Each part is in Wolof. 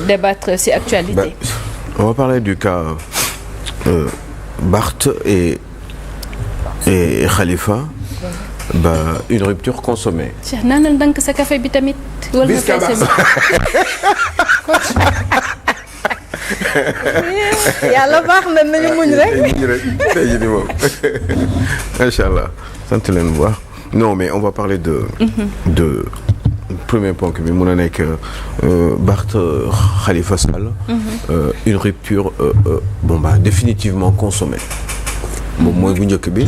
débattre ci actualité. On va parler du cas Barth et Khalifa. Une rupture consommée. Cheikh naanal ndànk sa café bi tamit. wala nga fay yàlla baax na nañu muñ rek. tey jii nii moom macha allah sant leen bu baax. non mais on va parler de premier point bi mun a nekk Barth Khalifa Sall. Une rupture définitivement consommée. moom mooy bu njëkk bi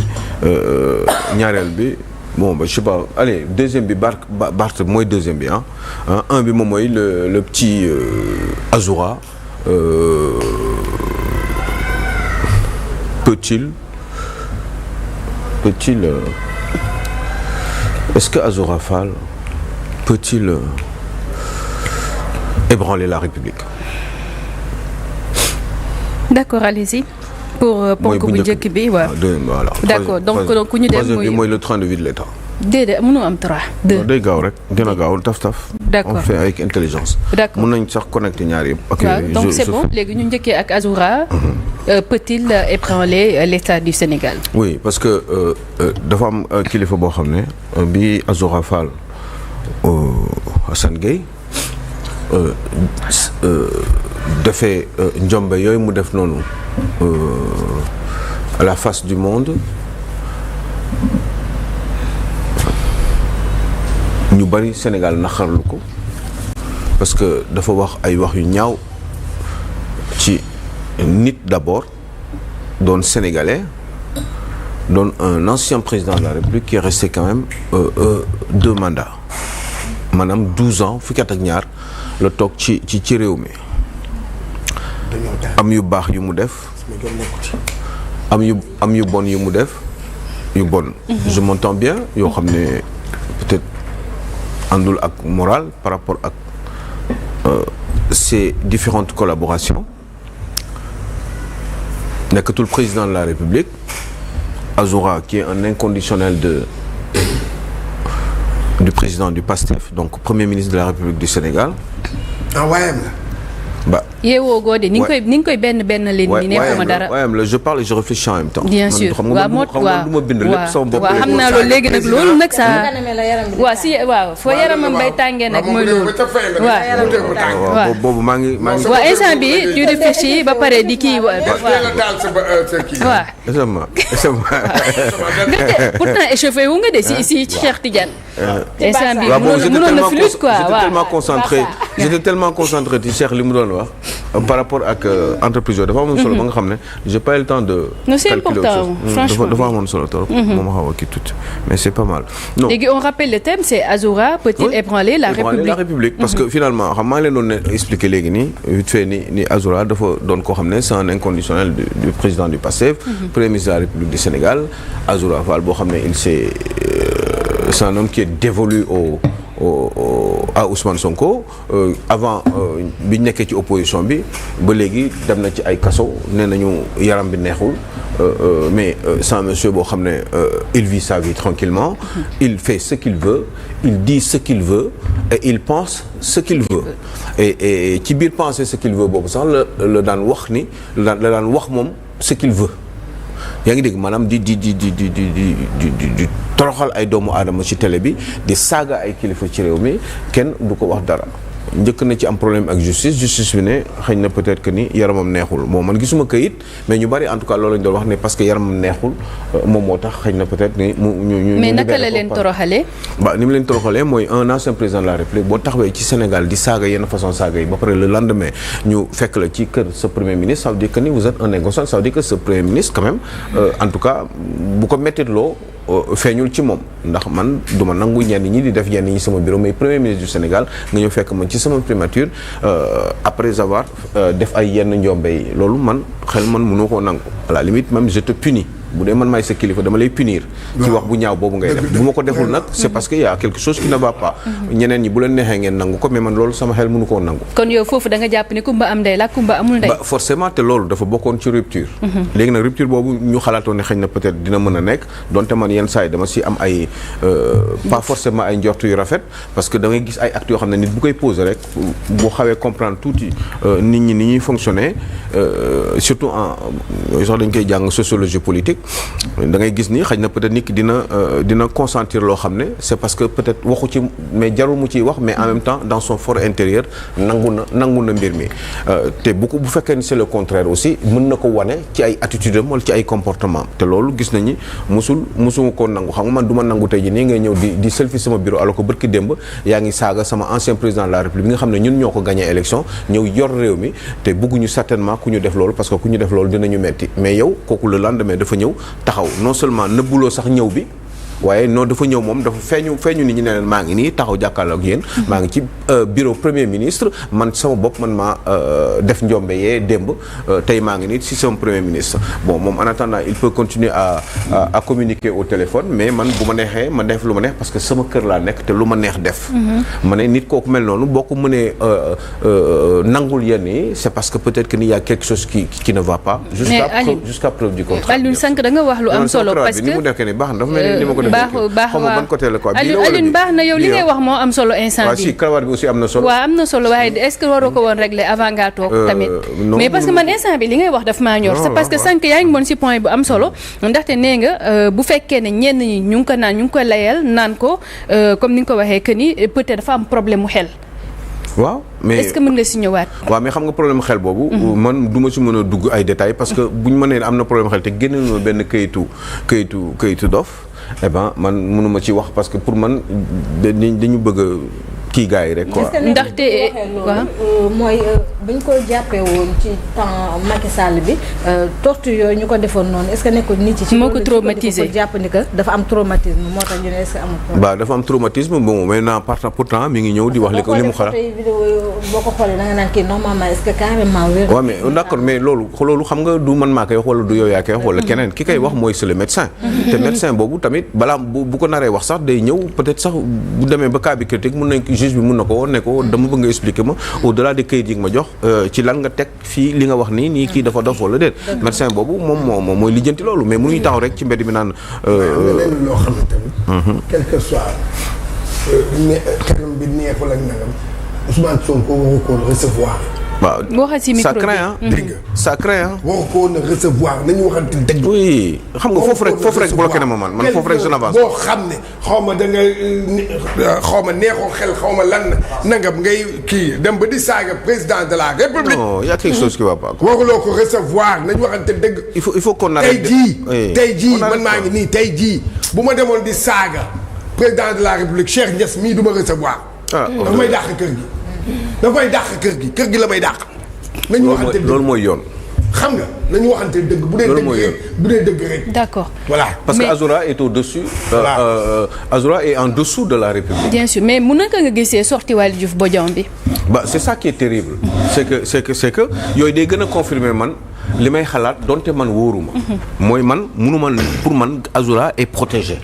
ñaareel bi je sais pas allez deuxième bi Barth mooy deuxième bi un bi moom mooy le petit Azoura peut-il est-ce que Azoura Fall peut-il ébranler la République? D'accord, allez-y. pour ponk bu njëkk bi waaw. voilà. d'accord donc ñu dem mooy le train de vie de l'État. déedéet mënu am 3 2. day gaaw rek dina gaaw taf. d'accord on fait avec intelligence. d'accord mën nañ sax connecter ñaar yëpp. ok donc c'est bon léegi ñu njëkkee ak Azoura. peut-il ébranler l'État du Sénégal? Oui, parce que dafa am kilifa boo xam ne bi Azoura Fall Assane Gueye defee njombe yooyu mu def noonu à la face du monde ñu bari Sénégal naxarlu ko parce que dafa wax ay wax yu ñaaw ci nit d'abord doon sénégalais doon un ancien président de la République qui est resté quand même 2 mandats maanaam 12 ans fukki at ak ñaar la toog ci réew mi am yu baax yu mu def am yu bon yu mu def yu bon je m'entends bien yoo xam ne peut-être àndul ak morale par rapport ak ces différentes collaborations nekkatul président de la République Azoura qui est un inconditionnel du président du PASTEF donc premier ministre de la République du Sénégal waayam la yeewoo góode ni nga koy benn leen ni nekkuma dara waayam la je parle et je réfléchis en même temps bien sûr waaw du ma bind lépp sama bopp waaw xam naa loolu léegi nag loolu nag sa waaw foo yaramam bay tàngee nag mooy loolu waaw boobu maa ngi waaw instant bi tu réfléchis ba pare di kii waaw pourtant échauffé wu nga de si Cheikh Tidiane instant bi mënoon na flûte quoi j'étais tellement concentré ci Cheikh li mu doon wax par rapport ak entreprise yooyu dafa amoon solo ba nga xam ne j'ai pas eu le temps de calculer autre chose franchement dafa amoon solo trop moom ma xaw a kii tuuti mais c'est pas mal non léegi on rappelle le thème c'est Azoura peut-il ébranler la République parce que finalement xam maa ngi leen doon expliquer léegi nii vite fait ni Azoura dafa doon koo xam ne c'est un inconditionnel du président du PASTEF premier ministre de la République du Sénégal Azoura Fall boo xam ne c'est un homme qui est dévolu à Ousmane Sonko avant bi ñu nekkee ci opposition bi ba léegi dem na ci ay kaso nee nañu yaram bi neexul mais c'est un monsieur boo xam ne il vit sa vie tranquillement il fait ce qu'il veut il dit ce qu'il veut et il pense ce qu'il veut et ci biir penser ce qu'il veut boobu sax la daan wax ni la daan wax moom ce qu'il veut yaa ngi dégg maanaam di toroxal ay doomu aadama ci télé bi di saaga ay kilifa ci réew mi kenn du ko wax dara njëkk na ci am problème ak justice bi ne xëy na peut-être que ni yaramam neexul bon man gisuma kayit mais ñu bari en tout cas loolu lañu doon wax ne parce que yaramam neexul moom moo tax xëy na peut-être ni ñu mais naka la leen toroxalee ni mu leen toroxalee mooy un ancien président de la République boo taxawee ci Sénégal di saaga yenn façon saaga yi ba pare le lendemain ñu fekk la ci kër sa premier ministre ça veut dire que ni vous êtes un négociant ça veut dire que ce premier ministre quand même en tout cas bu ko mettitloo feeñul ci moom ndax man duma nangu ñenn ñi di def yenn ñi sama bureau mais premier ministre du Sénégal nga ñëw fekk man ci sama primature après avoir def ay yenn njombe yi loolu man xel man mënoo koo nangu à la limite même je te punis bu dee man maay sa kilifa dama lay punir ci wax bu ñaaw boobu ngay def bu ma ko deful nag c'est parce que y a quelque chose qui ne va pas ñeneen ñi bu leen neexee ngeen nangu ko mais man loolu sama xel mënu koo nangu. kon yow foofu da nga jàpp ne kumba am ndey la kumba amul ndey. ba forcément te loolu dafa bokkoon ci rupture. léegi nag rupture boobu ñu xalaatoon ne xëy na peut-être dina mën a nekk donte man yenn saa yi dama si am ay pas forcément ay njort yu rafet parce que da ngay gis ay actes yoo xam ne nit bu koy poser rek boo xawee comprendre tuuti nit ñi ni ñuy fonctionner surtout en sax dañ koy jàng sociologie politique da ngay gis ni xëy na peut-être nit ki dina consentir loo xam ne c'est parce que peut-être waxu ci mais jarul mu ciy wax mais en même temps dans son fort intérieur nangu na mbir mi te bu fekkee ni c'est le contraire aussi mën na ko wane ci ay attitude am wala ci ay comportement te loolu gis nañu musuma ko nangu xam nga man du ma nangu tey ji nii ngay ñëw di selfie sama bureau alors que bërki démb yaa ngi saaga sama ancien président de la République bi nga xam ne ñun ñoo ko gagné élection ñëw yor réew mi te bëgguñu certainement ku ñu def loolu parce que ku ñu def loolu dinañu metti mais yow kooku le lendemain dafa ñëw taxaw non seulement nëbbuloo sax ñëw bi waaye non dafa ñëw moom dafa feeñu nit ñi ne leen maa ngi nii taxaw jàkkaarloo ak yéen maa ngi ci bureau premier ministre man sama bopp man maa def njombe yee démb tey maa ngi nii si sama premier ministre bon moom en attendant il peut continuer à communiquer au téléphone mais man bu ma neexee ma def lu ma neex parce que sama kër laa nekk te lu ma neex def ma ne nit kooku mel noonu boo ko mënee nangul yenn yi c'est parce que peut-être que ni y a quelque chose qui ne va pas jusqu'à preuve du contraire. Alioune sànq da nga wax lu am solo parce que ni mu def ni baax na dafa mel ni ma ko baax ban côté la quoi Alioune baax na yow li ngay wax moo am solo instant bi si karawaat bi aussi am na solo waaw am na solo waaye est-ce que waroo ko woon régler avant ngaa toog tamit mais parce que man instant bi li ngay wax daf maa ñor c'est parce que sànq yaa ngi moon si point bu am solo ndaxte nee nga bu fekkee ne ñenn ñi ñu ngi ko layal naan ko comme ni nga ko waxee que ni peut-être dafa am problème mu xel waaw mais est-ce que mën nga si ñëwaat. waaw mais xam nga problème xel boobu. man du ma si mën a dugg ay détails parce que bu ñu mënee am na problème xel te génne na benn kayitu dof eh ben man mënuma ci wax parce que pour man dañu bëgg kii gars yi rek quoi. ndaxte waaw mooy bu ñu ko jàppee woon ci temps Macky Sall bi torture yooyu ñu ko defoon noonu est-ce que nekkul nit ci. moo ko traumatisé ko jàpp ni que dafa am traumatisme moo tax ñu ne est-ce que amul problème. waaw dafa am traumatisme bon maintenant pourtant mi ngi ñëw di wax li mu xalaat. boo ko xoolee da nga naan kii normalement est-ce que carrément wér. waaw mais d'accord mais loolu xam nga du man maa koy wax wala du yow yaa koy wax wala keneen ki koy wax mooy c'est le médecin. te médecin boobu tamit balaa bu ko naree wax sax day ñëw peut-être sax bu demee ba cas bi critique mun nañ juge bi mun na ko woon ne ko dama bëgg nga expliquer ma au-delà des kayit yi nga ma jox ci lan nga teg fii li nga wax nii kii dafa dof wala déet médecin boobu moom mooy lijjanti loolu mais mënuñu taxaw rek ci mbedd mi naan leneen loo xam ne tamit quel que soit kanam bi neexul ak nangam Ousmane Sonko waru ko recevoir. waaw waxal ci micro ça craint dégg nga ça craint waru ko woon recevoir nañu waxante dëgg. oui xam nga foofu rek bloqué na ma man foofu rek je n'avance boo xam ne xaw ma da nga xaw ma neexoo xel xaw ma lan nangam ngay kii dem ba di saaga président de la république. non y a quelque chose qui va pas. waruloo ko recevoir nañu waxante dëgg. il faut qu'on arrête tey jii man maa ngi nii tey jii bu ma demoon di saaga président de la république Cheikh Niass mii du ma recevoir. dafa may dàq kër gi. dafay dàq kër gi la may dàq. nañu waxante dëgg loolu mooy yoon. xam nga nañu waxante dëgg bu dee dëgg rek. d'accord voilà. parce que Azoura est au-dessus. Azoura est en dessous de la République. bien sûr mais mun naka nga gisee sorti Waly Diouf Bodian bi. c'est ça qui est terrible. c'est que yooyu day gën a confirmer man li may xalaat donte man wóoruma. mooy man munuma pour man Azoura est protégé.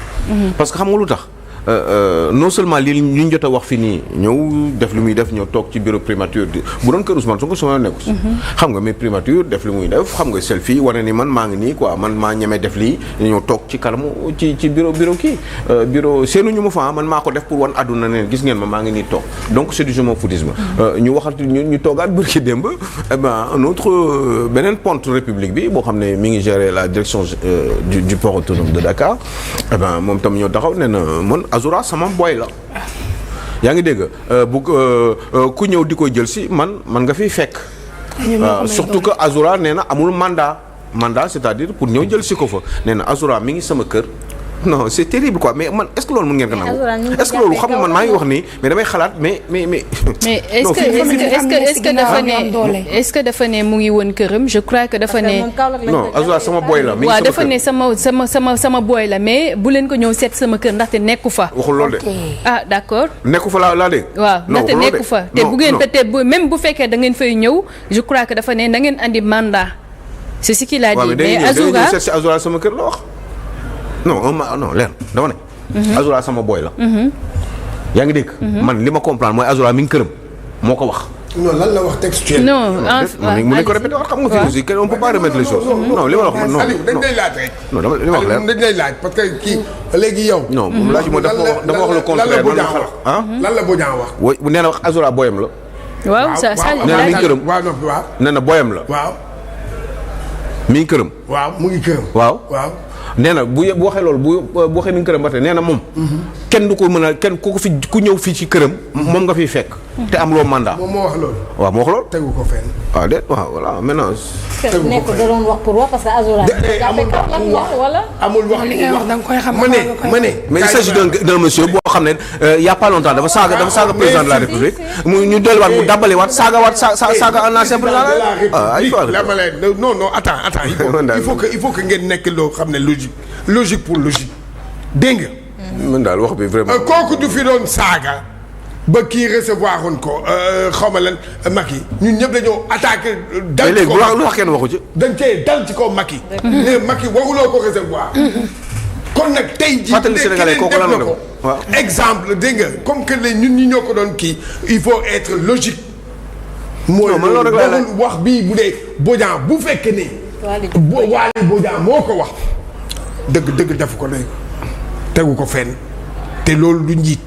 parce que xam nga lu tax. non seulement li ñu jot a wax fi nii ñëw def li muy def ñëw toog ci bureau primature bu doon kër Ousmane Sonko sama nekku si xam nga mais primature def li muy def xam nga selfie wane ni man maa ngi nii quoi man maa ñemee def lii ñëw toog ci kanamu ci bureau kii bureau seenu ñu ma fa man maa ko def pour wan àdduna ne gis ngeen maa ngi nii toog donc c'est du je m'en foutisme ñu waxat ñu toogaat bërki démb un autre beneen ponte république bi boo xam ne mi ngi gérer la direction du port autonome de Dakar moom tam ñoo taxaw ne na man Azoura sama boy la yaa ngi dégg ku ñëw di ko jël si man nga fiy fekk surtout que Azoura nee na amul mandat c'est-à-dire pour ñëw jël si ko fa nee na Azoura mi ngi sama kër non c'est terrible quoi mais man est-ce que loolu mën ngeen ko nangu est-ce que loolu xam nga man maa ngi wax nii mais damay xalaat mais est-ce que dafa ne mu ngi woon këram je crois que dafa ne non Azoura sama boy la mi ngi waaw dafa ne sama boy la mais bu leen ko ñëw seet sama kër ndaxte nekku fa waxul loolu de d'accord nekku fa laa dégg waaw ndaxte nekku fa te bu ngeen même bu fekkee da ngeen fay ñëw je crois que dafa ne na ngeen andi mandat c'est ce qu'il a dit. mais Azoura seet si Azoura sama kër la wax. non leer dama ne. Azoura sama boy la. yaa ngi dégg. man li ma comprendre mooy Azoura mi ngi këram moo ko wax. non lan la wax textuel. non mu nañ ko répété wax xam nga fi aussi on peut pas remettre les choses. non li ma la wax non Aliou dañ lay laaj rek. non dama li ma wax leer dañ lay laaj parce que kii léegi yow. non moom laaj mooy dafa wax le contraire. lan la Bodian wax. bu nee na wax Azoura boyam la. waaw ça nee na mi ngi këram. waaw nee na boyam la. waaw. mi ngi këram. waaw mu ngi këram. waaw. nee na bu waxee loolu bu waxee mi ngi këram ba tey nee na moom. kenn du ko mën a kenn ku ñëw fii ci këram. moom nga fiy fekk. te am loo mandat. moom moo wax loolu. waaw moo wax loolu. tegu ko fenn. waaw déet waaw voilà maintenant. tegu ko fenn da doon wax pour wax parce que Azoura. amul wax li ngay wax da nga koy xam. ma ne. mais il s'agit d'un monsieur boo xam ne y a pas longtemps dafa saaga président de la République. ñu delluwaat mu dabbaliwaat saaga un ancien président de la République. non attends il faut que ngeen nekk loo xam ne logique pour logique dégg nga. man daal wax bi vraiment. kooku du fi doon saaga ba kii recevoir woon ko xaw ma lan Macky ñun ñëpp dañoo attaqué. dal ci ko léegi lu wax kenn waxu ci. dañ cee dal ci ko Macky. ne Macky waruloo ko recevoir. kon nag tey jii. fàttali Sénégalais kooku lan la ko waaw. exemple dégg nga comme que ñun ñi ñoo ko doon kii il faut être logique. mooy loolu wax bii bu dee Bodian bu fekkee ne. Waly Bodian moo ko wax. dëgg def ko léegi tegu ko fenn te loolu du njiit.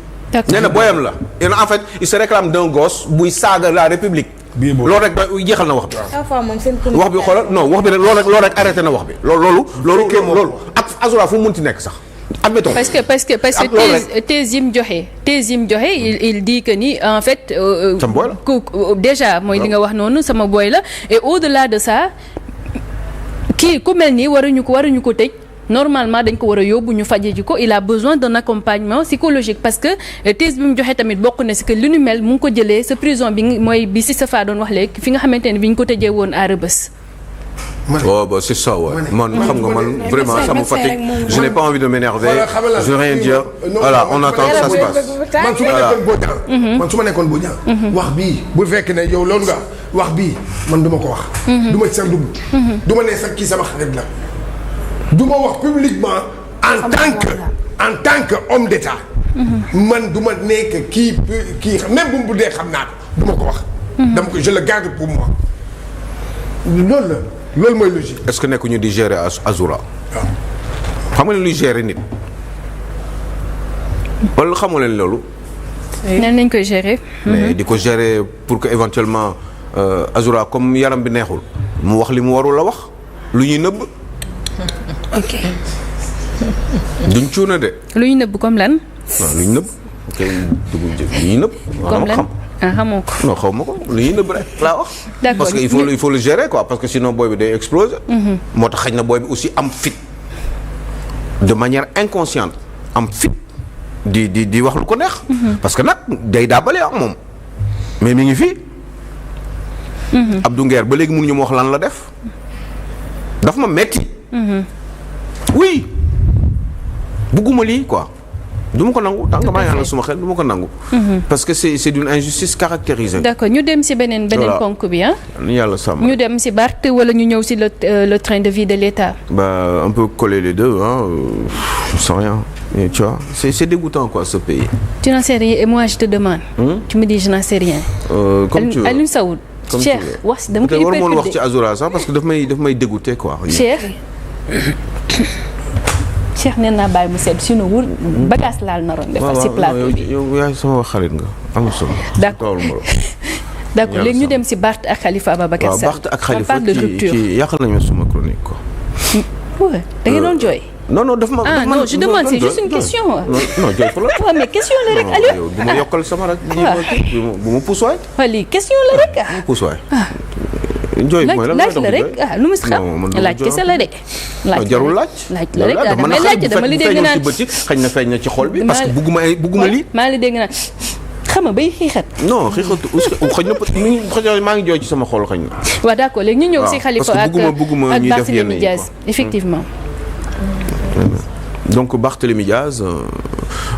nee na boyam la yéen en fait il se réclame d'un gosse buy saaga la République. loolu rek jeexal na wax bi. wax bi xoolal non wax bi rek loolu rek arrêté na wax bi. loolu ak Azoura fu mu munti nekk sax. admettons parce que thèse yi mu joxe il dit que ni en fait. sama boy la déjà mooy li nga wax noonu sama boy la et au-delà de ça kii ku mel nii waruñu ko tëj. normalement dañ ko war a yóbbu ñu faje ji ko il a besoin d'un accompagnement psychologique parce que thèse bi mu joxe tamit bokk na si que li nu mel mu ngi ko jëlee sa prison bi mooy bi si Safa doon wax léegi fi nga xamante ne bi ñu ko tëjee woon à Rebeuss. oh bah c'est ça ouais. man xam nga man vraiment ça me fatigue je n'ai pas envie de m'énerver je veux rien dire voilà on attend que ça se passe. man su ma nekkoon Bodian wax bii bu fekk ne yow loolu nga wax bii man du ma ko wax. du ma ci sax dugg. du ma ne sax kii sama xarit la. du ma wax publiquement en tant que homme d'État. man du ma nekk kii même bu mu dee xam naa ko du ma ko wax. dama ko je le garde pour moi. loolu mooy logique. est-ce que nekkuñu di gérer Azoura. waaw xam nga ne luy gérer nit. wala xamu leen loolu. nan lañ koy gérer. mais di ko gérer pour que éventuellement Azoura comme yaram bi neexul mu wax li mu warul la wax lu ñuy nëbb. ok. duñ cuuna de. lu ñu nëbb comme lan. non lu ñu nëbb. ok lu ñuy nëbb. comme lan xamoo ko. non xaw ma ko lu ñuy nëbb rek laa wax. d'accord parce que il faut le gérer quoi parce que sinon booy bi day exploser. moo tax xëy na booy bi aussi am fit. de manière inconsciente am fit di wax lu ko neex. parce que nag day daabale ak moom. mais mi ngi fii. Abdou Nguer ba léegi mënuñu ma wax lan la def. daf ma metti oui bugguma lii quoi du ma ko nangu tant que maa ngi ànd suma xel du ma ko nangu. parce que c'est d'une injustice caractérisée. d'accord ñu dem ci beneen ponk bi ah. yàlla sàmm ñu dem ci Barth wala ñu ñëw ci le train de vie de l'État. bah un peu coller les deux hein sans rien et tu vois c'est dégoûtant quoi ce pays. tu n'en sais rien et moi je te demande. tu me dis je n'en sais rien. comme tu veux Alioune Saoud. Cheikh wax dama koy war moon wax ci Azoura sax parce que daf may dégoûter quoi. Cheikh nee naa bàyyi mu sedd sinon wul bagage laal naroon defar ci plateau bi. yow yaay sama xarit nga amul solo. d'accord léegi ñu dem ci Barth ak Khalifa Ababacar Sall. waaw Barth ak Khalifa ci yàqal nañu sama chronique quoi. ouais da ngeen doon jooy. non daf ma non je demande c'est juste une question. non jooy fa la. waaw mais question la rek Aliou. bu ma yokkal sama rek. bu ma puus waay. waaw lii question la rek bu ma puus waay. jooy mooy lan laaj la rek lu mu si xam laaj kese la de. jarul laaj la rek damay laaj dama li dégg naan xëy na feeñ na ci xol bi. parce que bugguma lii. maa li dégg naan xam nga bay xiixat. non xiixatu xëy na maa ngi jooy ci sama xol xëy na. waaw d'accord léegi ñu ñëw si Khalifa ak Barthélémy Diaz effectivement. donc Barthélémy Diaz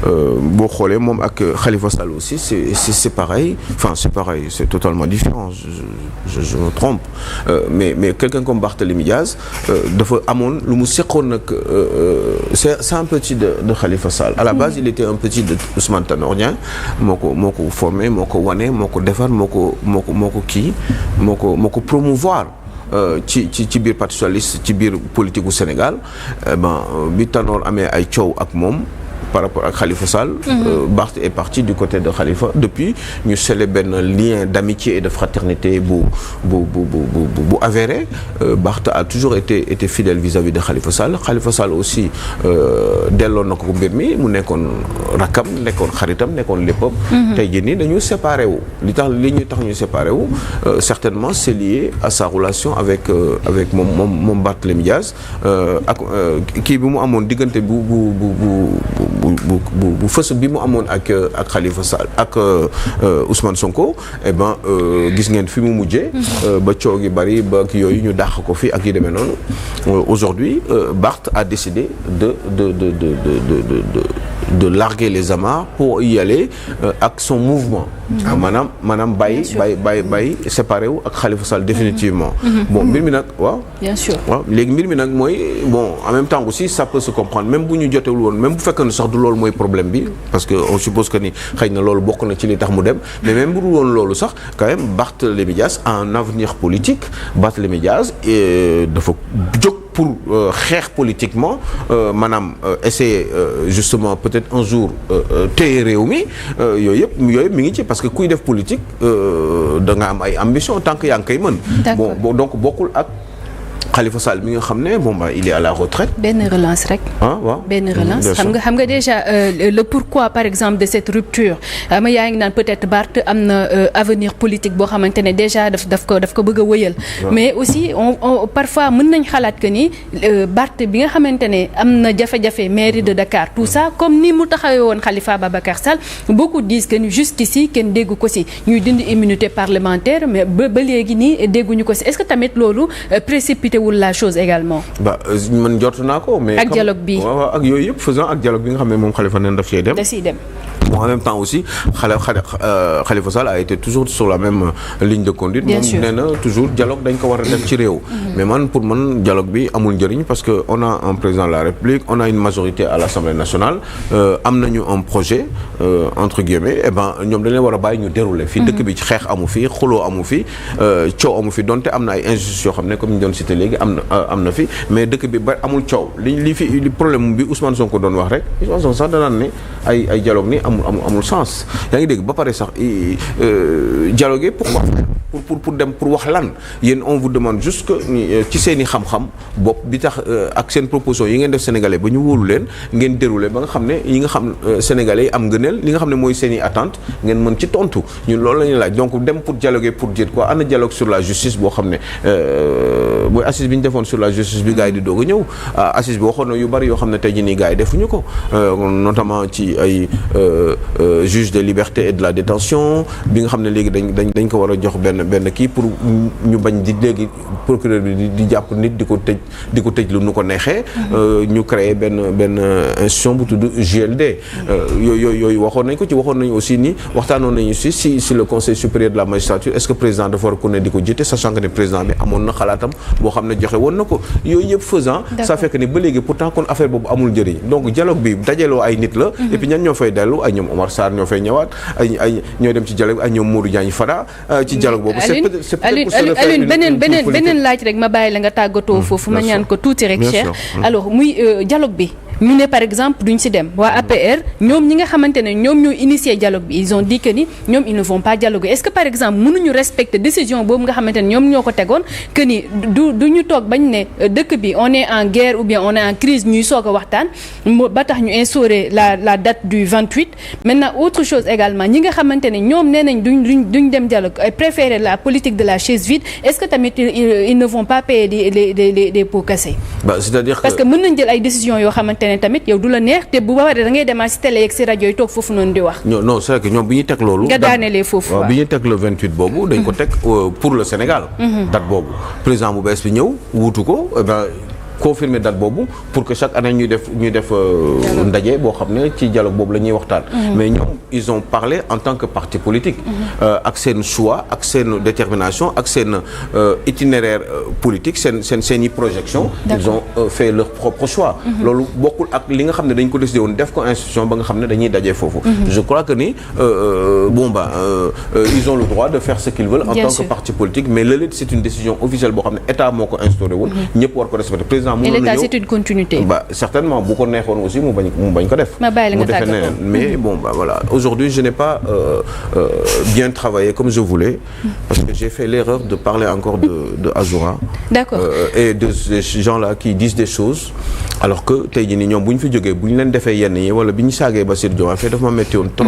boo xoolee moom ak Khalifa Sall aussi c'est pareil, enfin c'est pareil, c'est totalement différent, je me trompe, mais quelqu'un comme Barthélémy Diaz dafa amoon lu mu seqoon nag c'est un petit de Khalifa Sall. À la base il était un petit de Ousmane Tanor Dieng, moo ko formé, moo ko wane, moo ko defar, moo ko promouvoir ci biir parti socialiste, ci biir politique gu Sénégal. Bi Tanor amee ay coow ak moom par rapport ak Khalifa Sall. Barth est parti du côté de Khalifa. Depuis ñu scellé benn lien d'amitié et de fraternité bu avéré. Barth a toujours été fidèle vis-à-vis de Khalifa Sall. Khalifa Sall aussi delloon na ko mbir mi mu nekkoon rakam, nekkoon xaritam, nekkoon léppam. tey jii nii dañu séparé wu. li ñu tax ñu séparé wu certainement c'est lié à sa relation avec moom Barthélémy Diaz ak kii bi mu amoon diggante bu fës bi mu amoon ak Khalifa Sall ak Ousmane Sonko. Gis ngeen fi mu mujjee. ba coow gi bari ba ak yooyu ñu dàq ko fi ak yu demee noonu. Aujourd'hui Barth a décidé de larguer les amarres pour y aller ak son mouvement. maanaam bàyyi séparé wu ak Khalifa Sall définitivement. Bon mbir mi nag waaw. Bien sûr waaw léegi mbir mi nag mooy bon en même temps aussi ça peut se comprendre même bu ñu jotewul woon même bu fekkee ne sax du loolu mooy problème bi parce que on suppose que ni xëy na loolu bokk na ci li tax mu dem mais même bu dul woon loolu sax quand même Barthélémy Diaz a un avenir politique. Barthélémy Diaz dafa jóg pour xeex politiquement maanaam essayer justement peut-être un jour téye réew mi yooyu yëpp mi ngi ci parce que kuy def politique da nga am ay ambition tant que yaa ngi koy mën. Bon donc bokkul ak Khalifa Sall mi nga xam ne bon il est à la retraite. benn relance rek. waaw benn relance xam nga déjà le pourquoi par exemple de cette rupture ma yaa ngi naan peut-être Barth am na avenir politique boo xamante ne déjà daf ko bëgg a wëyal. mais aussi on parfois mën nañ xalaat que ni Barth bi nga xamante ne am na jafe-jafe mairie de Dakar tout ça comme ni mu taxawee woon Khalifa Babacar Sall beaucoup disent que ni jusqu'ici kenn déggu ko si ñuy dindi immunité parlementaire mais ba léegi nii dégguñu ko si est-ce que tamit loolu précipité wul la chose également. Man jot naa ko mais. ak dialogue bi waaw ak yooyu yëpp faisant ak dialogue bi nga xam ne moom Khalifa neen daf ciy dem. da ciy dem. Bon, en même temps aussi Khalifa Sall a été toujours sur la même ligne de conduite. Bien sûr moom nee na toujours dialogue dañ ko war a def ci réew. mais pour man dialogue bi amul njëriñ parce que on a un président de la République on a une majorité à l'Assemblée nationale am nañu un projet entre guillemets ñoom dañ leen war a bàyyi ñu dérouler. fii dëkk bi xeex amu fi xuloo amu fi coow amu fi donte am na ay injustices yoo xam ne comme ñu doon cité léegi am na fi mais dëkk bi ba amul coow li problème bi Ousmane Sonko doon wax rek Ousmane Sonko sax danaan ne ay dialogue ni amul sens yaa ngi dégg ba pare sax dialoguer pourquoi pour dem pour wax lan yéen on vous demande juste que ci seen i xam-xam bopp bi tax ak seen proposition yi ngeen def sénégalais ba ñu wóolu leen ngeen dérouler ba nga xam ne yi nga xam sénégalais yi am ngëneel li nga xam ne mooy seen i attente ngeen mën ci tontu ñun loolu la ñuy laaj donc dem pour dialoguer pour dire quoi ana dialogue sur la justice boo xam ne mooy assise bi ñu defoon sur la justice bi gars yi di doog a ñëw assise bi waxoon na yu bari yoo xam ne tey jii nii gars yi defuñu ko notamment ci ay juge de liberté et de la détention bi nga xam ne léegi dañ ko war a jox benn kii pour ñu bañ di léegi procureur bi di jàpp nit di ko tëj lu nu ko neexee ñu créer benn institution bu tudd JLD yooyu waxoon nañ ko ci waxoon nañu aussi ni waxtaanoon nañu si le conseil supérieur de la magistrature est-ce que président dafa war a ko ne di ko jiite sachant que ne président bi amoon na xalaatam boo xam ne joxe woon na ko yooyu yëpp faisant ça fait que ni ba léegi pourtant kon affaire boobu amul njëriñ donc dialogue bi dajaloo ay nit la et puis ñan ñoo fay dellu ay ñoom Omar Sarr ñoo fay ñëwaat ay ñoo dem ci dialogue ay ñoom Modou Diagne Fada ci dialogue boobu Alioune beneen laaj rek ma bàyyi la nga tàggatoo foofu ma ñaan ko tuuti rek Cheikh alors muy dialogue bi ñu ne par exemple duñ ci dem waa APR ñoom ñi nga xamante ne ñoom ñoo initié dialogue bi ils ont dit que ni ñoom ils ne vont pas dialoguer est-ce que par exemple mënuñu respecter décision boobu nga xamante ne ñoom ñoo ko tegoon que ni du ñu toog bañ ne dëkk bi on est en guerre ou bien on est en crise ñuy soog a waxtaan ba tax ñu instaurer la date du 28 maintenant autre chose également ñi nga xamante ne ñoom nee nañ duñ dem dialogue préférer la politique de la chaise vide est-ce que tamit ils ne vont pas payer des pots cassés c'est-à-dire parce que mën nañ jël ay décisions yoo xamante tamit yow du la neex te bu baaxee da ngay demaat ci télé yeeg ci rajo yi toog foofu noonu di wax. non c'est vrai que ñoom bi ñu teg loolu. nga daanelee foofu waaw bi ñu teg le 28 boobu. dañ ko teg pour le Sénégal. date boobu président bu bees bi ñëw wuutu ko confirmer date boobu pour que chaque année ñuy def ndaje boo xam ne ci dialogue boobu la ñuy waxtaan. mais ñoom ils ont parlé en tant que parti politique. ak seen choix ak seen détermination ak seen itinéraire politique seen i projection. ils ont fait leur propre choix. loolu bokkul ak li nga xam ne dañ ko décidé woon def ko institution ba nga xam ne dañuy daje foofu. je crois que ni ils ont le droit de faire ce qu'ils veulent en tant que parti politique mais léeg-léeg c'est une décision officielle boo xam ne état moo ko instauré woon. ñëpp war ko respecter président mënoon na ñëw et l'état c'est une continuité. certainement bu ko neexoon aussi mu bañ ko def. mu defee neneen mais voilà aujourd'hui je n'ai pas bien travaillé comme je voulais. parce que j'ai fait l'erreur de parler encore de Azoura. d'accord et de ces gens-là qui disent des choses alors que tey jii nii ñoom bu ñu fi jógee bu ñu leen defee yenn yi wala bi ñu saagee Bassirou Diomaye Faye dafa ma metti woon trop.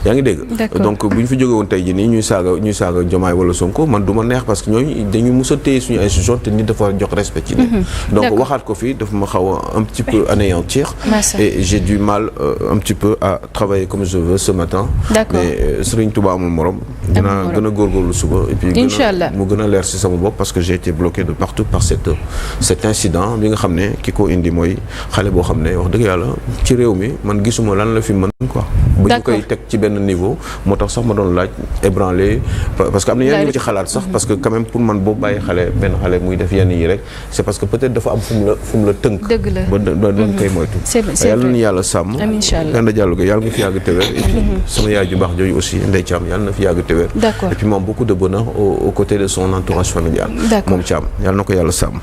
yaa ngi dégg. donc bu ñu fi jógee woon tey jii nii ñuy saaga Diomaye wala Sonko man du ma neex parce que ñooñu dañu mës a téye suñu institution te nit dafa jox respect ci nit. donc waxaat ko fii dafa ma xaw a un petit peu anéantir. et j'ai du mal un petit peu à travailler comme je veux ce matin. d'accord mais Serigne Touba amul morom. dinaa gën a góorgóorlu suba. et puis mu gën a leer si sama bopp parce que j'ai été bloqué de partout par cet incident bi nga xam ne ki ko indi mooy xale boo xam ne wax dëgg yàlla ci réew mi man gisuma lan la fi mën quoi. bu ñu koy teg ci benn niveau moo tax sax ma doon laaj ébranlé parce que am na yeneen ñu ci xalaat sax parce que quand même pour man boo bàyyi benn xale muy def yenn yi rek c'est parce que peut-être dafa am fu mu la tënk. dëgg la ba doon koy moytu. yàlla na yàlla sàmm. Penda Diallo yàlla nga fi yàgg te wér. et puis sama yaay ju baax jooju aussi Ndeye Thiam yàlla na fi yàgg te wér. d'accord et puis moom beaucoup de bonheur aux côtés de son entourage familial. d'accord moom Thiam yàlla na ko yàlla sàmm.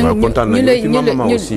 waaw kontaan nañu ci maman aussi